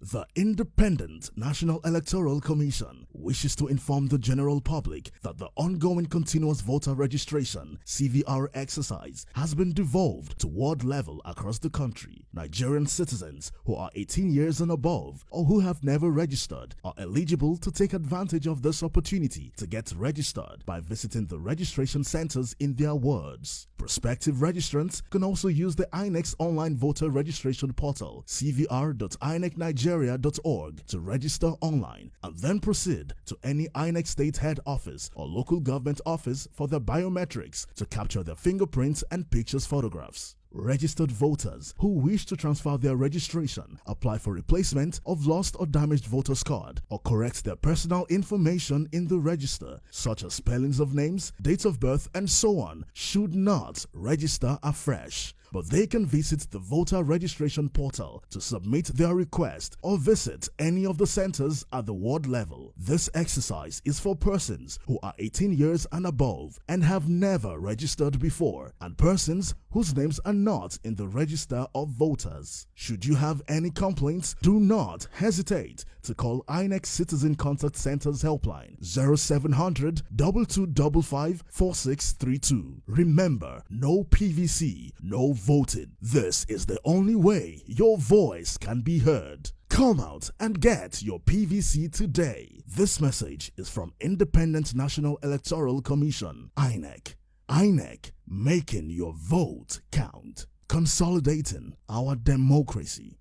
The Independent National Electoral Commission wishes to inform the general public that the ongoing continuous voter registration (CVR) exercise has been devolved to ward level across the country. Nigerian citizens who are 18 years and above or who have never registered are eligible to take advantage of this opportunity to get registered by visiting the registration centers in their wards. Prospective registrants can also use the INEC's online voter registration portal cvr.inecnigeria.org to register online and then proceed to any INEC state head office or local government office for their biometrics to capture their fingerprints and pictures photographs. Registered voters who wish to transfer their registration, apply for replacement of lost or damaged voters card, or correct their personal information in the register, such as spellings of names, dates of birth, and so on, should not register afresh. But they can visit the voter registration portal to submit their request or visit any of the centers at the ward level. This exercise is for persons who are 18 years and above and have never registered before, and persons whose names are not in the register of voters. Should you have any complaints, do not hesitate to call INEC Citizen Contact Center's helpline 0700 2255 4632. Remember, no PVC, no voting. This is the only way your voice can be heard. Come out and get your PVC today. This message is from Independent National Electoral Commission, INEC. INEC, making your vote count. Consolidating our democracy.